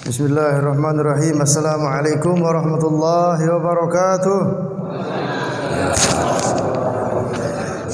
Bismillahirrahmanirrahim. Assalamualaikum warahmatullahi wabarakatuh.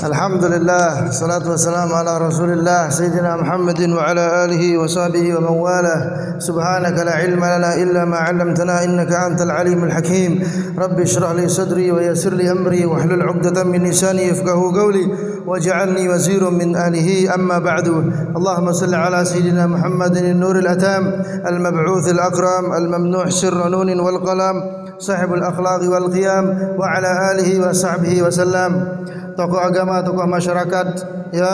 Alhamdulillah, salatu wassalamu ala Rasulillah Sayyidina Muhammadin wa ala alihi wa sahbihi wa man walah. Subhanaka la ilma lana illa ma 'allamtana innaka antal alimul hakim. Rabbi shrah li sadri wa yassir li amri wa hlul 'uqdatam min lisani yafqahu qawli waj'alni waziran min ahlihi. Amma ba'du. Allahumma salli ala sayyidina Muhammadin an-nuril atam al-mab'uts al-akram al-mamnu' sirra nunin wal qalam sahibul akhlaqi wal qiyam wa ala alihi wa sahbihi wa sallam. Tokoh agama, tokoh masyarakat, ya,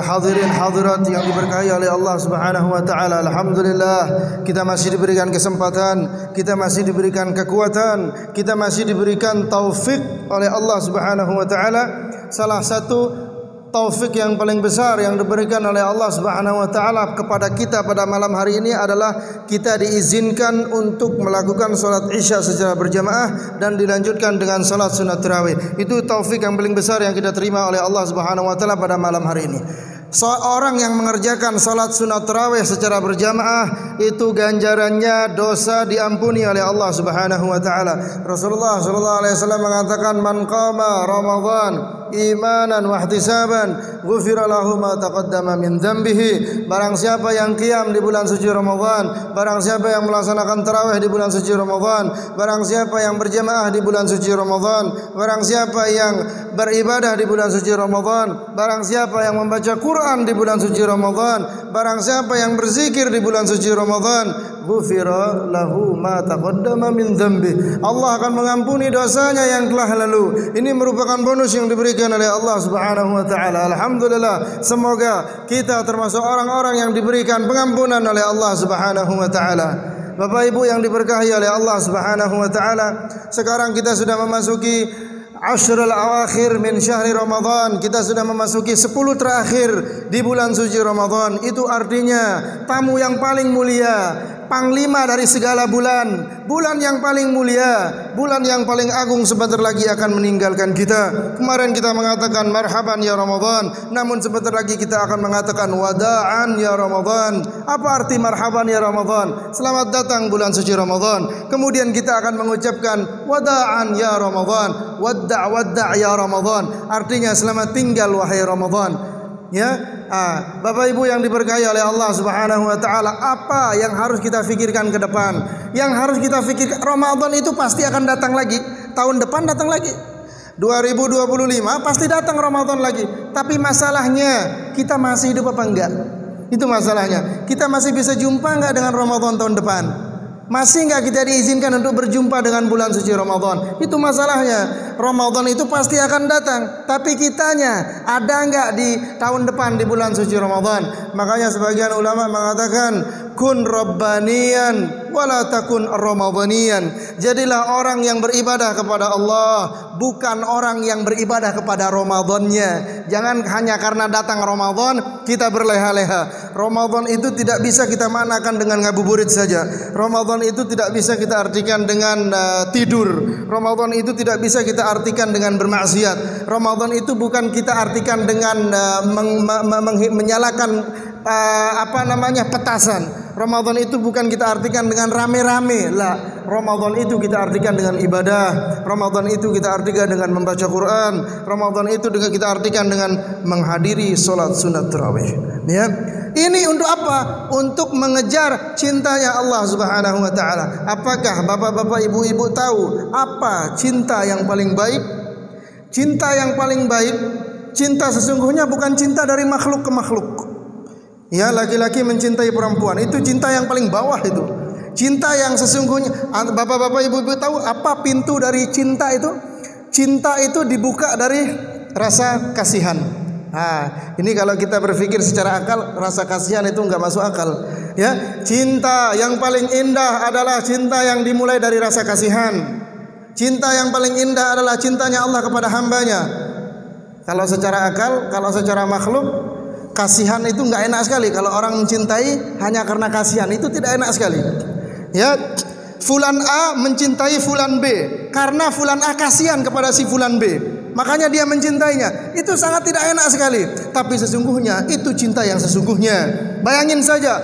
hadirin hadirat yang diberkahi oleh Allah Subhanahu wa taala. Alhamdulillah, kita masih diberikan kesempatan, kita masih diberikan kekuatan, kita masih diberikan taufik oleh Allah Subhanahu wa taala. Salah satu taufik yang paling besar yang diberikan oleh Allah Subhanahu wa taala kepada kita pada malam hari ini adalah kita diizinkan untuk melakukan salat Isya secara berjamaah dan dilanjutkan dengan salat sunat tarawih. Itu taufik yang paling besar yang kita terima oleh Allah Subhanahu wa taala pada malam hari ini. Seorang yang mengerjakan salat sunat tarawih secara berjamaah itu ganjarannya dosa diampuni oleh Allah Subhanahu wa taala. Rasulullah sallallahu alaihi wasallam mengatakan, "Man qama Ramadan imanan wa ihtisaban ghufira lahu ma taqaddama min dhanbihi." Barang siapa yang qiyam di bulan suci Ramadan, barang siapa yang melaksanakan tarawih di bulan suci Ramadan, barang siapa yang berjamaah di bulan suci Ramadan, barang siapa yang beribadah di bulan suci Ramadan, barang siapa yang membaca Quran di bulan suci Ramadan, barang siapa yang berzikir di bulan suci Ramadan, ghufira lahu ma taqaddama min dhanbi. Allah akan mengampuni dosanya yang telah lalu. Ini merupakan bonus yang diberikan oleh Allah Subhanahu wa taala. Alhamdulillah, semoga kita termasuk orang-orang yang diberikan pengampunan oleh Allah Subhanahu wa taala. Bapak Ibu yang diberkahi oleh Allah Subhanahu wa taala, sekarang kita sudah memasuki Ashrul awakhir min syahri Ramadan. Kita sudah memasuki 10 terakhir di bulan suci Ramadan. Itu artinya tamu yang paling mulia, panglima dari segala bulan, bulan yang paling mulia, bulan yang paling agung sebentar lagi akan meninggalkan kita. Kemarin kita mengatakan marhaban ya Ramadan, namun sebentar lagi kita akan mengatakan wada'an ya Ramadan. Apa arti marhaban ya Ramadan? Selamat datang bulan suci Ramadan. Kemudian kita akan mengucapkan wada'an ya Ramadan, wadda' ya Ramadan. Artinya selamat tinggal wahai Ramadan. Ya, Bapak Ibu yang diberkahi oleh Allah Subhanahu wa taala, apa yang harus kita fikirkan ke depan? Yang harus kita fikirkan, Ramadan itu pasti akan datang lagi. Tahun depan datang lagi. 2025 pasti datang Ramadan lagi. Tapi masalahnya, kita masih hidup apa enggak? Itu masalahnya. Kita masih bisa jumpa enggak dengan Ramadan tahun depan? Masih enggak kita diizinkan untuk berjumpa dengan bulan suci Ramadan? Itu masalahnya. Ramadan itu pasti akan datang, tapi kitanya ada enggak di tahun depan di bulan suci Ramadan? Makanya sebagian ulama mengatakan kun rabbaniyan wala takun ramadhaniyan. Jadilah orang yang beribadah kepada Allah, bukan orang yang beribadah kepada Ramadannya. Jangan hanya karena datang Ramadan kita berleha-leha. Ramadan itu tidak bisa kita maknakan dengan ngabuburit saja. Ramadan itu tidak bisa kita artikan dengan tidur. Ramadan itu tidak bisa kita artikan dengan bermaksiat. Ramadan itu bukan kita artikan dengan menyalakan petasan. Ramadan itu bukan kita artikan dengan rame-rame lah. Ramadan itu kita artikan dengan ibadah. Ramadan itu kita artikan dengan membaca Quran. Ramadan itu juga kita artikan dengan menghadiri salat sunat tarawih. Ya. Ini untuk apa? Untuk mengejar cintanya Allah Subhanahu wa taala. Apakah bapak-bapak, ibu-ibu tahu apa cinta yang paling baik? Cinta yang paling baik, cinta sesungguhnya bukan cinta dari makhluk ke makhluk. Ya, laki-laki mencintai perempuan, itu cinta yang paling bawah itu. Cinta yang sesungguhnya, bapak-bapak, ibu-ibu tahu apa pintu dari cinta itu? Cinta itu dibuka dari rasa kasihan. Nah, ini kalau kita berpikir secara akal, rasa kasihan itu enggak masuk akal. Ya, cinta yang paling indah adalah cinta yang dimulai dari rasa kasihan. Cinta yang paling indah adalah cintanya Allah kepada hambanya. Kalau secara akal, kalau secara makhluk, kasihan itu enggak enak sekali. Kalau orang mencintai hanya karena kasihan, itu tidak enak sekali. Ya, Fulan A mencintai Fulan B karena Fulan A kasihan kepada si Fulan B. makanya dia mencintainya. Itu sangat tidak enak sekali. Tapi sesungguhnya itu cinta yang sesungguhnya. Bayangin saja,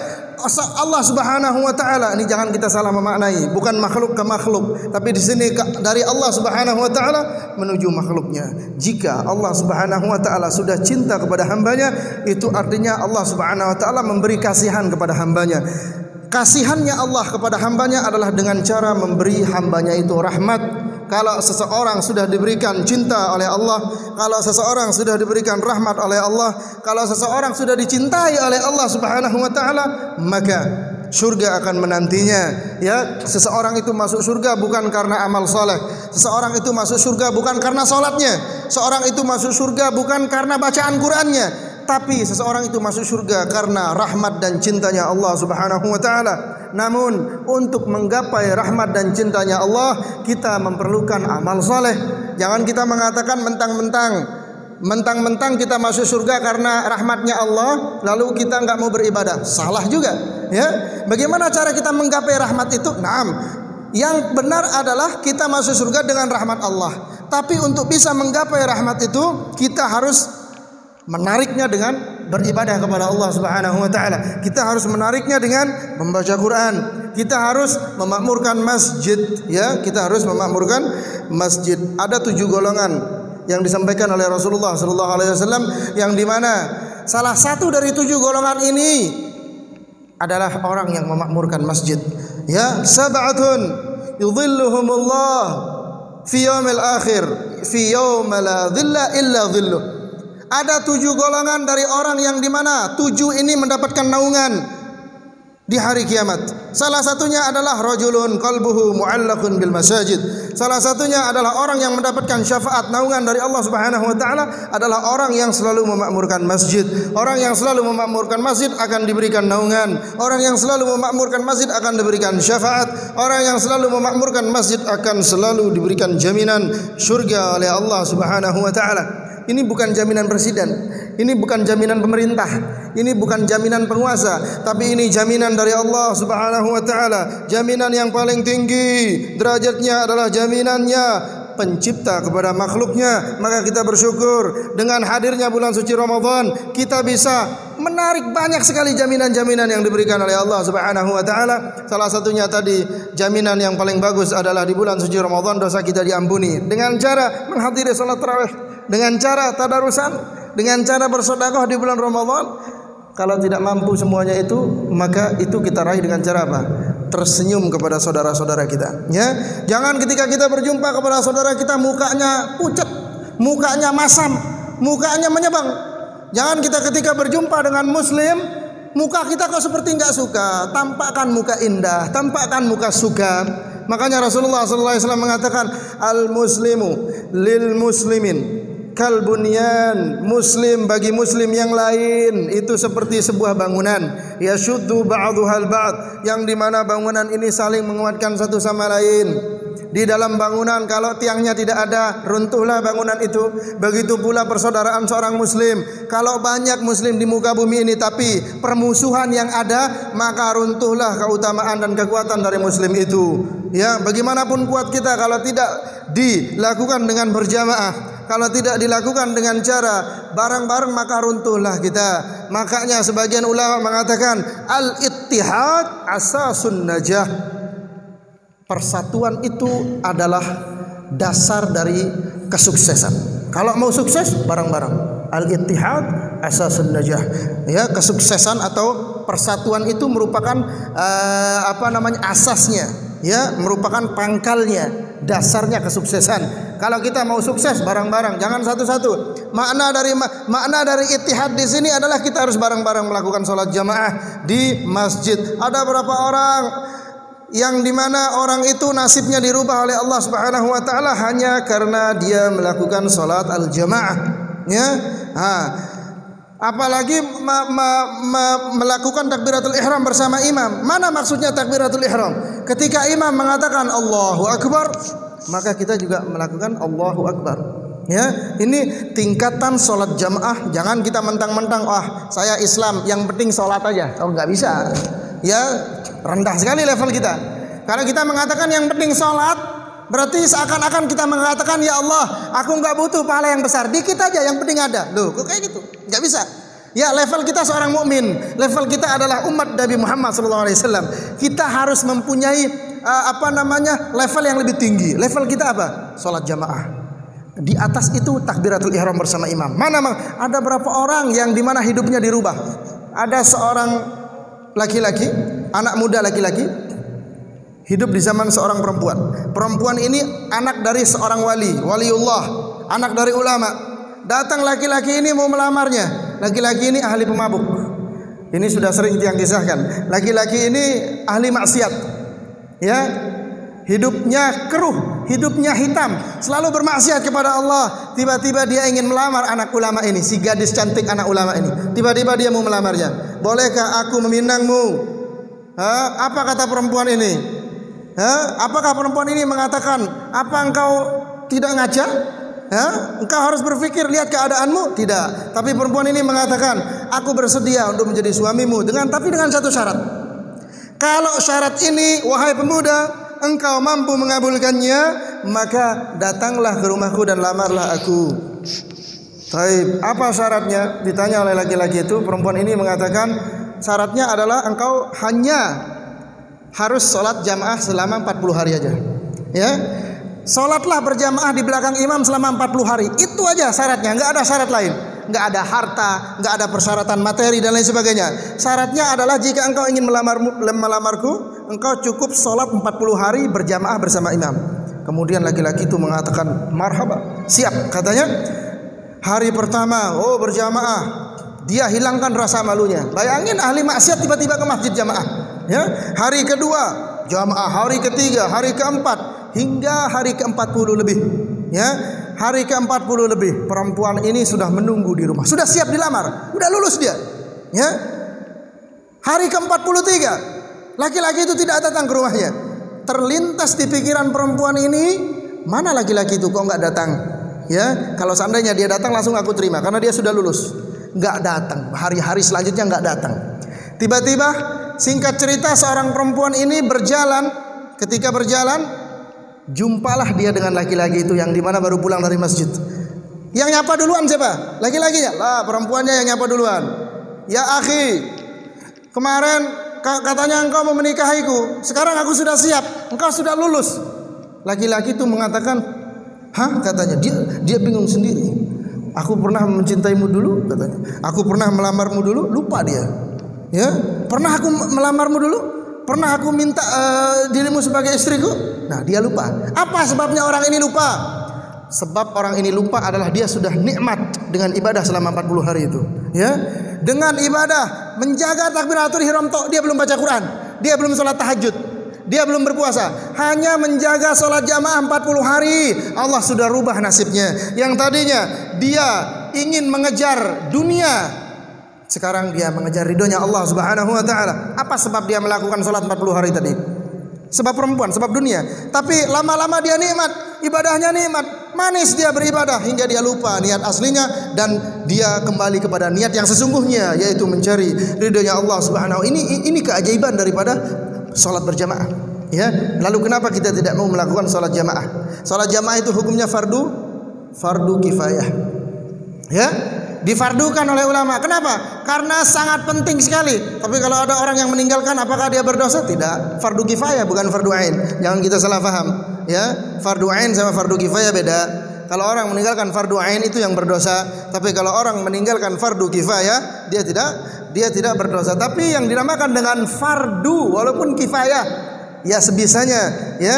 Allah Subhanahu wa taala, ini jangan kita salah memaknai, bukan makhluk ke makhluk, tapi di sini dari Allah Subhanahu wa taala menuju makhluknya. Jika Allah Subhanahu wa taala sudah cinta kepada hambanya, itu artinya Allah Subhanahu wa taala memberi kasihan kepada hambanya. Kasihannya Allah kepada hambanya adalah dengan cara memberi hambanya itu rahmat. Kalau seseorang sudah diberikan cinta oleh Allah, kalau seseorang sudah diberikan rahmat oleh Allah, kalau seseorang sudah dicintai oleh Allah Subhanahu wa taala, maka surga akan menantinya. Ya, seseorang itu masuk surga bukan karena amal soleh. Seseorang itu masuk surga bukan karena salatnya. Seorang itu masuk surga bukan karena bacaan Qur'annya. Tapi seseorang itu masuk surga karena rahmat dan cintanya Allah Subhanahu wa taala. Namun untuk menggapai rahmat dan cintanya Allah, kita memerlukan amal soleh. Jangan kita mengatakan mentang-mentang kita masuk surga karena rahmatnya Allah, lalu kita enggak mau beribadah. Salah juga, ya. Bagaimana cara kita menggapai rahmat itu? Naam, yang benar adalah kita masuk surga dengan rahmat Allah. Tapi untuk bisa menggapai rahmat itu, kita harus menariknya dengan beribadah kepada Allah Subhanahu wa taala. Kita harus menariknya dengan membaca Quran. Kita harus memakmurkan masjid, ya. Kita harus memakmurkan masjid. Ada 7 golongan yang disampaikan oleh Rasulullah sallallahu alaihi wasallam, yang di mana salah satu dari 7 golongan ini adalah orang yang memakmurkan masjid. Ya, sab'atun yudhilluhumullah fi yaumil akhir, fi yauma la dhilla illa dhilluh. Ada 7 golongan dari orang yang dimana 7 ini mendapatkan naungan di hari kiamat. Salah satunya adalah rajulun qalbuhu mu'allaqun bil masajid. Salah satunya adalah orang yang mendapatkan syafaat naungan dari Allah Subhanahu wa taala adalah orang yang selalu memakmurkan masjid. Orang yang selalu memakmurkan masjid akan diberikan naungan. Orang yang selalu memakmurkan masjid akan diberikan syafaat. Orang yang selalu memakmurkan masjid akan selalu diberikan jaminan surga oleh Allah Subhanahu wa taala. Ini bukan jaminan presiden, ini bukan jaminan pemerintah, ini bukan jaminan penguasa, tapi ini jaminan dari Allah Subhanahu wa taala. Jaminan yang paling tinggi derajatnya adalah jaminannya pencipta kepada makhluknya. Maka kita bersyukur dengan hadirnya bulan suci Ramadan, kita bisa menarik banyak sekali jaminan-jaminan yang diberikan oleh Allah Subhanahu wa taala. Salah satunya tadi, jaminan yang paling bagus adalah di bulan suci Ramadan dosa kita diampuni dengan cara menghadiri salat tarawih, dengan cara tadarusan, dengan cara bersedekah di bulan Ramadan. Kalau tidak mampu semuanya itu, maka itu kita raih dengan cara apa? Tersenyum kepada saudara-saudara kita, ya. Jangan ketika kita berjumpa kepada saudara kita mukanya pucat, mukanya masam, mukanya menyebang. Jangan kita ketika berjumpa dengan muslim, muka kita kok seperti enggak suka. Tampakkan muka indah, tampakkan muka suka. Makanya Rasulullah sallallahu alaihi wasallam mengatakan, al-muslimu lil muslimin kal bunyan. Muslim bagi muslim yang lain itu seperti sebuah bangunan, yashuddu ba'dhuhal ba'd, yang dimana bangunan ini saling menguatkan satu sama lain. Di dalam bangunan kalau tiangnya tidak ada, runtuhlah bangunan itu. Begitu pula persaudaraan seorang muslim. Kalau banyak muslim di muka bumi ini tapi permusuhan yang ada, maka runtuhlah keutamaan dan kekuatan dari muslim itu. Ya, bagaimanapun kuat kita kalau tidak dilakukan dengan berjamaah, kalau tidak dilakukan dengan cara bareng-bareng, maka runtuhlah kita. Makanya sebagian ulama mengatakan al-ittihad asasun najah. Persatuan itu adalah dasar dari kesuksesan. Kalau mau sukses bareng-bareng, al-ittihad asasun najah. Ya, kesuksesan atau persatuan itu merupakan asasnya, ya, merupakan pangkalnya, dasarnya kesuksesan. Kalau kita mau sukses bareng-bareng, jangan satu-satu. Makna dari ittihad di sini adalah kita harus bareng-bareng melakukan salat jamaah di masjid. Ada berapa orang yang dimana orang itu nasibnya dirubah oleh Allah Subhanahu wa taala hanya karena dia melakukan salat al-jamaah, ya. Apalagi melakukan takbiratul ihram bersama imam. Mana maksudnya takbiratul ihram? Ketika imam mengatakan Allahu akbar, maka kita juga melakukan Allahu akbar. Ya, ini tingkatan salat jamaah. Jangan kita mentang-mentang, saya Islam, yang penting salat aja. Oh, enggak bisa. Ya, rendah sekali level kita. Kalau kita mengatakan yang penting salat, Berarti seakan-akan kita mengatakan, ya Allah, aku nggak butuh pahala yang besar, dikit aja yang penting ada. Loh, kok kayak gitu? Nggak bisa. Ya, level kita seorang mukmin, level kita adalah umat Nabi Muhammad SAW. Kita harus mempunyai level yang lebih tinggi. Level kita apa? Salat jamaah. Di atas itu takbiratul ihram bersama imam. Mana ada berapa orang yang dimana hidupnya dirubah? Ada seorang laki-laki, anak muda laki-laki, hidup di zaman seorang perempuan. Perempuan ini anak dari seorang waliullah, anak dari ulama. Datang laki-laki ini mau melamarnya. Laki-laki ini ahli pemabuk. Ini sudah sering tiang kisahkan. Laki-laki ini ahli maksiat. Ya, hidupnya keruh, hidupnya hitam, selalu bermaksiat kepada Allah. Tiba-tiba dia ingin melamar anak ulama ini, si gadis cantik anak ulama ini. Tiba-tiba dia mau melamarnya. Bolehkah aku meminangmu? Apa kata perempuan ini? Apakah perempuan ini mengatakan, apa engkau tidak ngaca? Engkau harus berpikir, lihat keadaanmu? Tidak. Tapi perempuan ini mengatakan, aku bersedia untuk menjadi suamimu, tapi dengan satu syarat. Kalau syarat ini, wahai pemuda, engkau mampu mengabulkannya, maka datanglah ke rumahku dan lamarlah aku. Baik, apa syaratnya? Ditanya oleh laki-laki itu. Perempuan ini mengatakan, syaratnya adalah engkau hanya harus sholat jamaah selama 40 hari aja. Ya, sholatlah berjamaah di belakang imam selama 40 hari. Itu aja syaratnya, nggak ada syarat lain. Nggak ada harta, nggak ada persyaratan materi dan lain sebagainya. Syaratnya adalah jika engkau ingin melamarku, engkau cukup sholat 40 hari berjamaah bersama imam. Kemudian laki-laki itu mengatakan, marhaba, siap. Katanya, hari pertama, berjamaah, dia hilangkan rasa malunya. Bayangin ahli maksiat tiba-tiba ke masjid jamaah. Ya, hari kedua jamaah, hari ketiga, hari keempat, hingga hari ke-40 lebih. Ya, hari ke-40 lebih perempuan ini sudah menunggu di rumah, sudah siap dilamar, sudah lulus dia. Ya, hari ke-43 laki-laki itu tidak datang ke rumahnya. Terlintas di pikiran perempuan ini, mana laki-laki itu kok nggak datang? Ya, kalau seandainya dia datang langsung aku terima karena dia sudah lulus. Nggak datang, hari-hari selanjutnya nggak datang. Tiba-tiba, singkat cerita, seorang perempuan ini berjalan. Ketika berjalan, jumpalah dia dengan laki-laki itu yang dimana baru pulang dari masjid. Yang nyapa duluan siapa? Laki-lakinya? Lah, perempuannya yang nyapa duluan. Ya akhi, kemarin katanya engkau mau menikahiku, sekarang aku sudah siap, engkau sudah lulus. Laki-laki itu mengatakan, hah? Katanya, dia bingung sendiri. Aku pernah mencintaimu dulu, katanya. Aku pernah melamarmu dulu, lupa dia. Ya, pernah aku melamarmu dulu? Pernah aku minta dirimu sebagai istriku? Nah, dia lupa. Apa sebabnya orang ini lupa? Sebab orang ini lupa adalah dia sudah nikmat dengan ibadah selama 40 hari itu. Ya, dengan ibadah menjaga takbiratul ihram, dia belum baca Quran, dia belum sholat tahajud, dia belum berpuasa, hanya menjaga sholat jamaah 40 hari. Allah sudah rubah nasibnya. Yang tadinya dia ingin mengejar dunia, sekarang dia mengejar ridhonya Allah Subhanahu wa taala. Apa sebab dia melakukan salat 40 hari tadi? Sebab perempuan, sebab dunia. Tapi lama-lama dia nikmat, ibadahnya nikmat, manis dia beribadah hingga dia lupa niat aslinya dan dia kembali kepada niat yang sesungguhnya, yaitu mencari ridhonya Allah Subhanahu. Ini keajaiban daripada salat berjamaah. Ya, lalu kenapa kita tidak mau melakukan salat jamaah? Salat jamaah itu hukumnya fardu kifayah. Ya, difardukan oleh ulama. Kenapa? Karena sangat penting sekali. Tapi kalau ada orang yang meninggalkan, apakah dia berdosa? Tidak. Fardu kifayah bukan fardu ain. Jangan kita salah paham. Ya, fardu ain sama fardu kifayah beda. Kalau orang meninggalkan fardu ain itu yang berdosa. Tapi kalau orang meninggalkan fardu kifayah, dia tidak berdosa. Tapi yang dinamakan dengan fardu walaupun kifayah, ya sebisanya. Ya,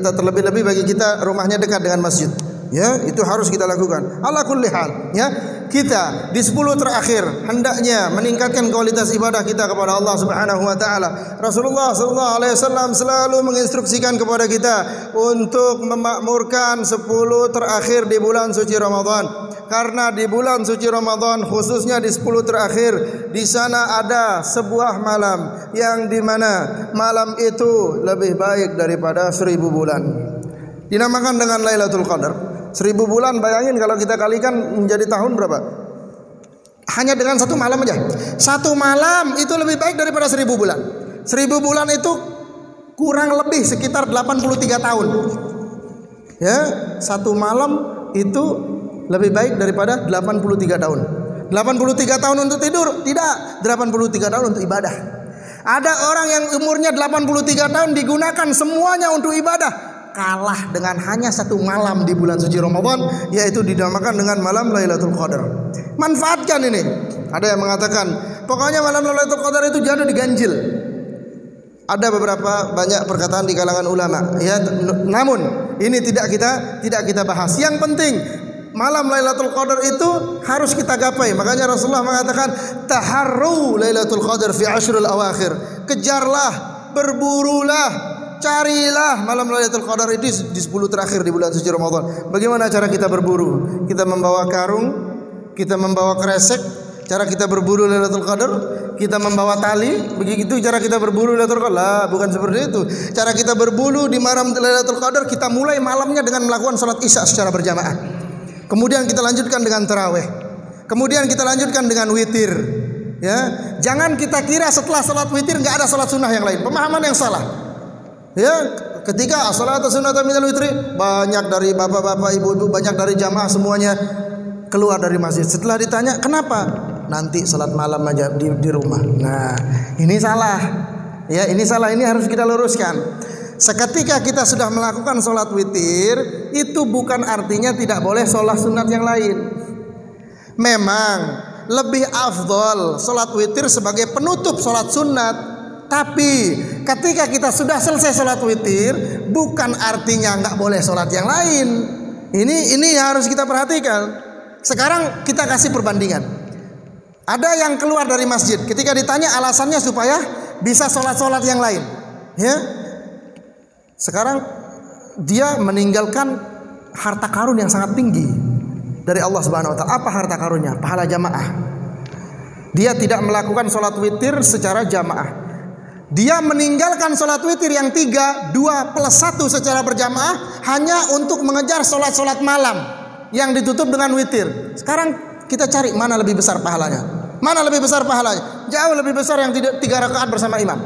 terlebih-lebih bagi kita rumahnya dekat dengan masjid. Ya, itu harus kita lakukan. Ala kulli hal, ya. Kita di 10 terakhir hendaknya meningkatkan kualitas ibadah kita kepada Allah Subhanahu wa taala. Rasulullah sallallahu alaihi wasallam selalu menginstruksikan kepada kita untuk memakmurkan 10 terakhir di bulan suci Ramadan. Karena di bulan suci Ramadan, khususnya di 10 terakhir, di sana ada sebuah malam yang dimana malam itu lebih baik daripada 1000 bulan. Dinamakan dengan Lailatul Qadar. 1000 bulan, bayangin kalau kita kalikan menjadi tahun berapa? Hanya dengan satu malam aja. Satu malam itu lebih baik daripada 1000 bulan. 1000 bulan itu kurang lebih sekitar 83 tahun. Ya, satu malam itu lebih baik daripada 83 tahun. 83 tahun untuk tidur? Tidak, 83 tahun untuk ibadah. Ada orang yang umurnya 83 tahun digunakan semuanya untuk ibadah, kalah dengan hanya satu malam di bulan suci Ramadan, yaitu dinamakan dengan malam Lailatul Qadar. Manfaatkan ini. Ada yang mengatakan, pokoknya malam Lailatul Qadar itu jatuh diganjil. Ada beberapa banyak perkataan di kalangan ulama. Ya, namun ini tidak kita bahas. Yang penting malam Lailatul Qadar itu harus kita gapai. Makanya Rasulullah mengatakan, taharru Lailatul Qadar fi ashrul awakhir. Kejarlah, berburulah, carilah malam Lailatul Qadar itu di 10 terakhir di bulan suci Ramadan. Bagaimana cara kita berburu? Kita membawa karung, kita membawa kresek. Cara kita berburu Lailatul Qadar, kita membawa tali, begitu cara kita berburu Lailatul Qadar. Lah, bukan seperti itu. Cara kita berburu di malam Lailatul Qadar, kita mulai malamnya dengan melakukan salat Isya secara berjamaah. Kemudian kita lanjutkan dengan tarawih. Kemudian kita lanjutkan dengan witir. Ya, jangan kita kira setelah salat witir enggak ada salat sunnah yang lain. Pemahaman yang salah. Ya, ketika as-salatu sunnatun minal witri, banyak dari bapak-bapak, ibu-ibu, banyak dari jamaah semuanya keluar dari masjid. Setelah ditanya, "Kenapa?" "Nanti salat malam aja di rumah." Nah, ini salah. Ya, ini salah, ini harus kita luruskan. Seketika kita sudah melakukan salat witir, itu bukan artinya tidak boleh salat sunat yang lain. Memang lebih afdol salat witir sebagai penutup salat sunat. Tapi ketika kita sudah selesai salat witir, bukan artinya nggak boleh salat yang lain. Ini harus kita perhatikan. Sekarang kita kasih perbandingan. Ada yang keluar dari masjid, ketika ditanya alasannya supaya bisa sholat-sholat yang lain. Ya, sekarang dia meninggalkan harta karun yang sangat tinggi dari Allah Subhanahu Wa Taala. Apa harta karunnya? Pahala jamaah. Dia tidak melakukan sholat witir secara jamaah. Dia meninggalkan sholat witir yang 3, 2 plus 1 secara berjamaah hanya untuk mengejar sholat-sholat malam yang ditutup dengan witir. Sekarang kita cari mana lebih besar pahalanya. Mana lebih besar pahalanya? Jauh lebih besar yang 3 rakaat bersama imam.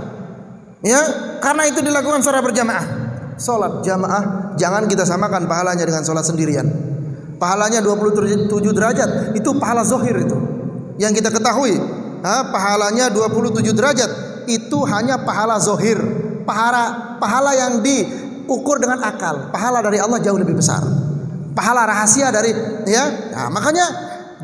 Ya, karena itu dilakukan secara berjamaah. Salat jamaah jangan kita samakan pahalanya dengan salat sendirian. Pahalanya 27 derajat, itu pahala zahir itu. Yang kita ketahui, pahalanya 27 derajat itu hanya pahala zahir. Pahala yang diukur dengan akal. Pahala dari Allah jauh lebih besar. Pahala rahasia dari nah, makanya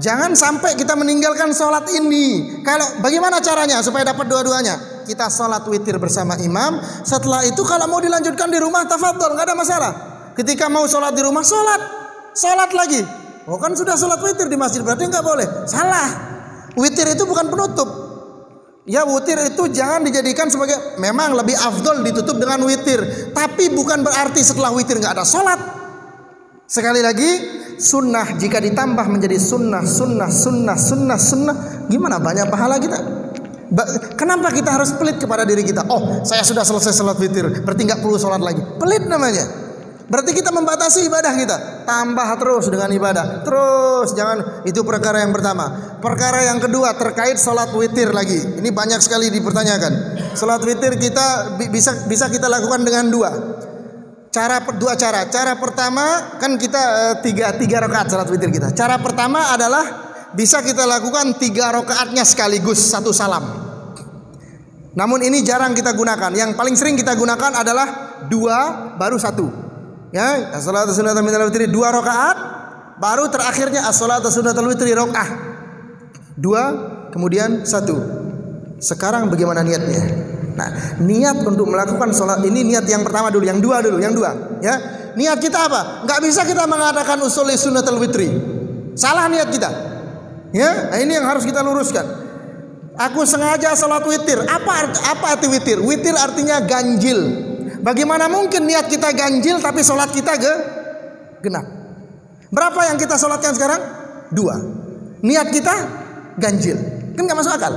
jangan sampai kita meninggalkan sholat ini. Kalau bagaimana caranya supaya dapat dua-duanya? Kita sholat witir bersama imam. Setelah itu kalau mau dilanjutkan di rumah, tafadhol, nggak ada masalah. Ketika mau sholat di rumah, sholat lagi. Oh, kan sudah sholat witir di masjid, berarti nggak boleh. Salah. Witir itu bukan penutup. Ya, witir itu jangan dijadikan sebagai, memang lebih afdol ditutup dengan witir, tapi bukan berarti setelah witir nggak ada sholat. Sekali lagi, sunnah jika ditambah menjadi sunnah, gimana banyak pahala kita? Kenapa kita harus pelit kepada diri kita? Oh, saya sudah selesai salat witir, berarti nggak perlu salat lagi. Pelit namanya. Berarti kita membatasi ibadah kita. Tambah terus dengan ibadah. Terus, jangan. Itu perkara yang pertama. Perkara yang kedua terkait salat witir lagi. Ini banyak sekali dipertanyakan. Salat witir kita bisa kita lakukan dengan dua cara. Cara pertama kan kita tiga rakaat salat witir kita. Cara pertama adalah bisa kita lakukan 3 rakaatnya sekaligus satu salam. Namun ini jarang kita gunakan. Yang paling sering kita gunakan adalah 2 baru 1. Ya, as-salatu sunnatul minal witri 2 rakaat, baru terakhirnya as-salatu sunnatul witri rakaah 2 kemudian 1. Sekarang bagaimana niatnya? Nah, niat untuk melakukan sholat ini, niat yang pertama dulu, yang dua. Ya, niat kita apa? Nggak bisa kita mengatakan usuli sunnatul witri. Salah niat kita. Ya, nah ini yang harus kita luruskan. Aku sengaja sholat witir. Apa arti witir? Witir artinya ganjil. Bagaimana mungkin niat kita ganjil tapi sholat kita genap? Berapa yang kita sholatkan sekarang? 2. Niat kita ganjil. Kan nggak masuk akal.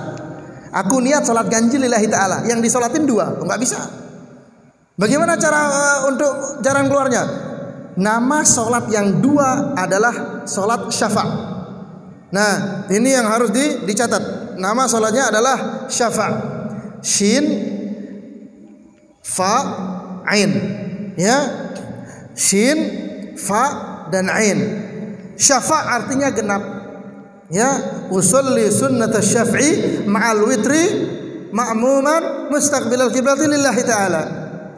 Aku niat sholat ganjil lillahi ta'ala, yang disolatin 2, nggak bisa. Bagaimana cara untuk jalan keluarnya? Nama sholat yang 2 adalah sholat syafa'. Nah, ini yang harus dicatat. Nama sholatnya adalah syafa'. Shin fa, ain. Ya. Shin, fa dan ain. Syafa' artinya genap. Ya, usolli sunnat asy-syaf'i ma'al witri ma'muman mustaqbilal qiblati lillahi ta'ala.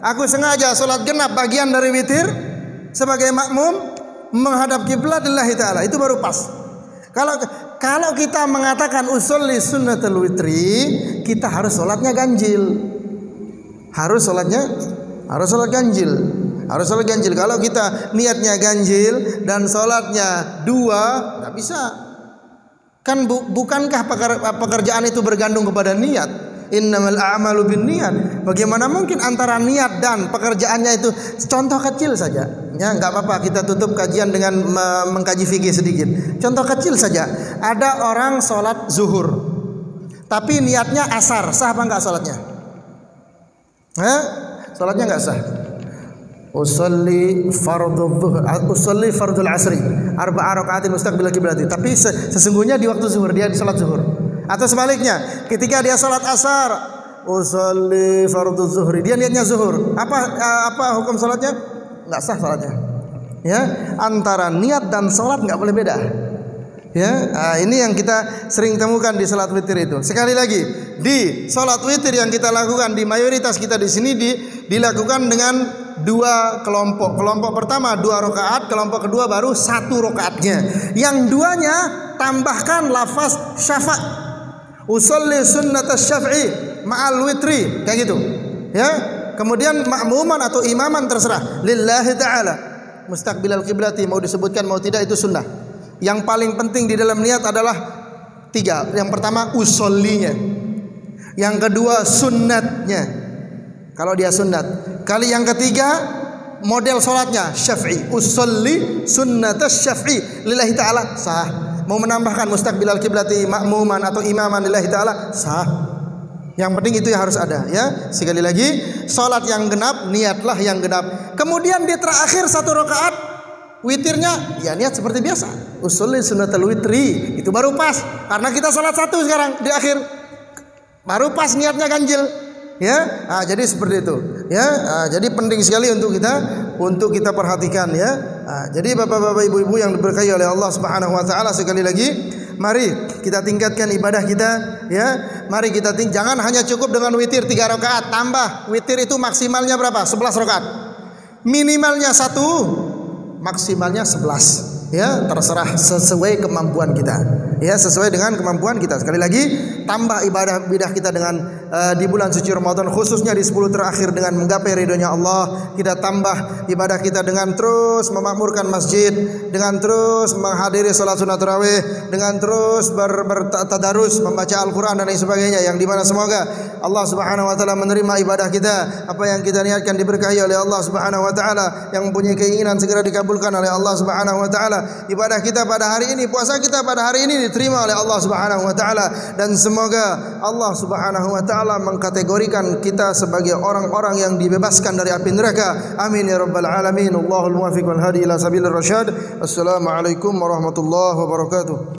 Aku sengaja salat genap bagian dari witir sebagai makmum menghadap kiblat lillahi ta'ala. Itu baru pas. Kalau kita mengatakan usolli sunnatul witri, kita harus salatnya ganjil. Harus salat ganjil. Harus salat ganjil. Kalau kita niatnya ganjil dan salatnya 2, enggak bisa. Kan bukankah pekerjaan itu bergantung kepada niat? Innamal a'malu binniyat. Bagaimana mungkin antara niat dan pekerjaannya itu? Contoh kecil saja. Ya, enggak apa-apa kita tutup kajian dengan mengkaji fikih sedikit. Contoh kecil saja. Ada orang salat zuhur, tapi niatnya asar. Sah apa enggak salatnya? Salatnya enggak sah. Usolli fardul asri 4 rakaatin mustaqbilal qiblati. Tapi sesungguhnya di waktu zuhur dia di salat zuhur. Atau sebaliknya, ketika dia salat asar, usolli fardul zuhri, dia niatnya zuhur. Apa hukum salatnya? Enggak sah salatnya. Ya, antara niat dan salat enggak boleh beda. Ya, ini yang kita sering temukan di salat witir itu. Sekali lagi, di salat witir yang kita lakukan di mayoritas kita di sini dilakukan dengan 2 kelompok. Kelompok pertama 2 rakaat, kelompok kedua baru 1 rakaatnya. Yang duanya tambahkan lafaz syafa'. Usolli sunnatas syaf'i ma'al witri, kayak gitu. Ya. Kemudian makmuman atau imaman terserah. Lillahi ta'ala. Mustaqbilal qiblati, mau disebutkan mau tidak itu sunnah. Yang paling penting di dalam niat adalah 3. Yang pertama usollinya. Yang kedua sunnatnya. Kalau dia sunnat. Kali yang ketiga model salatnya syafi'i. Usolli sunnatas syaf'i lillahi ta'ala, sah. Mau menambahkan mustaqbilal qiblati makmuman atau imaman lillahi ta'ala, sah. Yang penting itu yang harus ada, ya. Sekali lagi, salat yang genap, niatlah yang genap. Kemudian di terakhir 1 rakaat witirnya ya niat seperti biasa. Usolli sunnatul witri, itu baru pas. Karena kita salat 1 sekarang di akhir. Baru pas niatnya ganjil. Ya, jadi seperti itu. Ya, jadi penting sekali untuk kita perhatikan, ya. Jadi bapak-bapak, ibu-ibu yang diberkahi oleh Allah Subhanahu wa taala, sekali lagi mari kita tingkatkan ibadah kita, ya. Mari kita jangan hanya cukup dengan witir 3 rakaat, tambah. Witir itu maksimalnya berapa? 11 rakaat. Minimalnya 1, maksimalnya 11. Ya, terserah sesuai kemampuan kita. Ya, sesuai dengan kemampuan kita. Sekali lagi, tambah ibadah kita dengan di bulan suci Ramadan, khususnya di 10 terakhir dengan menggapai ridhonya Allah. Kita tambah ibadah kita dengan terus memakmurkan masjid, dengan terus menghadiri salat sunat tarawih, dengan terus bertadarus membaca Al-Qur'an dan lain sebagainya, yang dimana semoga Allah Subhanahu wa taala menerima ibadah kita. Apa yang kita niatkan diberkahi oleh Allah Subhanahu wa taala, yang mempunyai keinginan segera dikabulkan oleh Allah Subhanahu wa taala. Ibadah kita pada hari ini, puasa kita pada hari ini diterima oleh Allah Subhanahu wa taala, dan semoga Allah Subhanahu wa taala mengkategorikan kita sebagai orang-orang yang dibebaskan dari api neraka. Amin ya rabbal alamin. Allahul muwaffiq wal hadi ila sabilir rasyad. Assalamualaikum warahmatullahi wabarakatuh.